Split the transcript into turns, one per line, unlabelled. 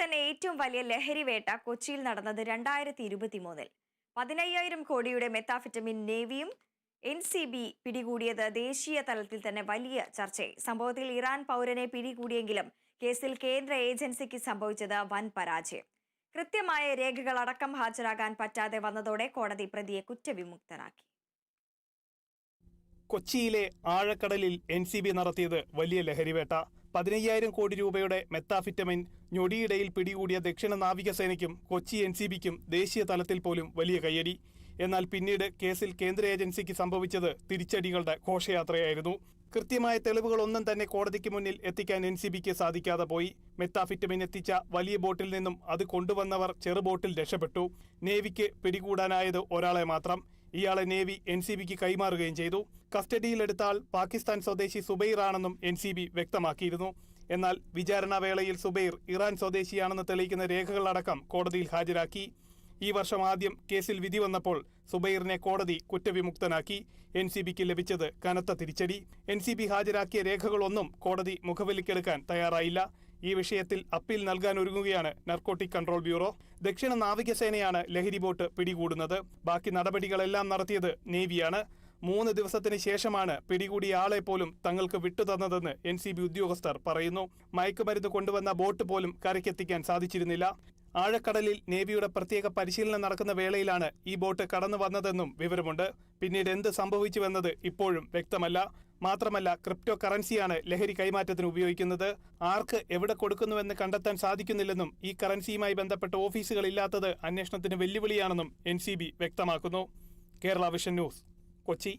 തന്നെ ഏറ്റവും വലിയ ലഹരിവേട്ട കൊച്ചിയിൽ നടന്നത് 2023-ൽ 15,000 കോടിയുടെ മെത്താഫെറ്റമിൻ നേവിയും NCB പിടികൂടിയത് ദേശീയ തലത്തിൽ തന്നെ വലിയ ചർച്ചയായി. സംഭവത്തിൽ ഇറാൻ പൗരനെ പിടികൂടിയെങ്കിലും കേസിൽ കേന്ദ്ര ഏജൻസിക്ക് സംഭവിച്ചത് വൻ പരാജയം. കൃത്യമായ രേഖകളടക്കം ഹാജരാകാൻ പറ്റാതെ വന്നതോടെ കോടതി പ്രതിയെ കുറ്റവിമുക്തനാക്കി.
കൊച്ചിയിലെ ആഴക്കടലിൽ NCB നടത്തിയത് വലിയ ലഹരിവേട്ട. 15,000 കോടി രൂപയുടെ മെത്താഫിറ്റമിൻ ഞൊടിയിടയിൽ പിടികൂടിയ ദക്ഷിണ നാവികസേനയ്ക്കും കൊച്ചി NCBക്കും ദേശീയ തലത്തിൽ പോലും വലിയ കയ്യടി. എന്നാൽ പിന്നീട് കേസിൽ കേന്ദ്ര ഏജൻസിക്ക് സംഭവിച്ചത് തിരിച്ചടികളുടെ ഘോഷയാത്രയായിരുന്നു. കൃത്യമായ തെളിവുകളൊന്നും തന്നെ കോടതിക്ക് മുന്നിൽ എത്തിക്കാൻ NCBക്ക് സാധിക്കാതെ പോയി. മെത്താഫിറ്റമിൻ എത്തിച്ച വലിയ ബോട്ടിൽ നിന്നും അത് കൊണ്ടുവന്നവർ ചെറുബോട്ടിൽ രക്ഷപ്പെട്ടു. നേവിക്ക് പിടികൂടാനായത് ഒരാളെ മാത്രം. ഇയാളെ നേവി NCBക്ക് കൈമാറുകയും ചെയ്തു. കസ്റ്റഡിയിലെടുത്ത ആൾ പാകിസ്ഥാൻ സ്വദേശി സുബൈർ ആണെന്നും NCB വ്യക്തമാക്കിയിരുന്നു. എന്നാൽ വിചാരണാവേളയിൽ സുബൈർ ഇറാൻ സ്വദേശിയാണെന്ന് തെളിയിക്കുന്ന രേഖകളടക്കം കോടതിയിൽ ഹാജരാക്കി. ഈ വർഷം ആദ്യം കേസിൽ വിധി വന്നപ്പോൾ സുബൈറിനെ കോടതി കുറ്റവിമുക്തനാക്കി. NCBക്ക് ലഭിച്ചത് കനത്ത തിരിച്ചടി. NCB ഹാജരാക്കിയ രേഖകളൊന്നും കോടതി മുഖവിലക്കെടുക്കാൻ തയ്യാറായില്ല. ഈ വിഷയത്തിൽ അപ്പീൽ നൽകാൻ ഒരുങ്ങുകയാണ് നാർക്കോട്ടിക് കൺട്രോൾ ബ്യൂറോ. ദക്ഷിണ നാവികസേനയാണ് ലഹരി ബോട്ട് പിടികൂടുന്നത്. ബാക്കി നടപടികളെല്ലാം നടത്തിയത് നേവിയാണ്. 3 ദിവസത്തിന് ശേഷമാണ് പിടികൂടിയ ആളെ പോലും തങ്ങൾക്ക് വിട്ടുതന്നതെന്ന് NCB ഉദ്യോഗസ്ഥർ പറയുന്നു. മയക്കുമരുന്ന് കൊണ്ടുവന്ന ബോട്ട് പോലും കരയ്ക്കെത്തിക്കാൻ സാധിച്ചിരുന്നില്ല. ആഴക്കടലിൽ നേവിയുടെ പ്രത്യേക പരിശീലനം നടക്കുന്ന വേളയിലാണ് ഈ ബോട്ട് കടന്നു വന്നതെന്നും വിവരമുണ്ട്. പിന്നീട് എന്ത് സംഭവിച്ചുവെന്നത് ഇപ്പോഴും വ്യക്തമല്ല. മാത്രമല്ല, ക്രിപ്റ്റോ കറൻസിയാണ് ലഹരി കൈമാറ്റത്തിന് ഉപയോഗിക്കുന്നത്. ആർക്ക് എവിടെ കൊടുക്കുന്നുവെന്ന് കണ്ടെത്താൻ സാധിക്കുന്നില്ലെന്നും ഈ കറൻസിയുമായി ബന്ധപ്പെട്ട ഓഫീസുകളില്ലാത്തത് അന്വേഷണത്തിന് വെല്ലുവിളിയാണെന്നും NCB വ്യക്തമാക്കുന്നു. Kerala vision news, Kochi.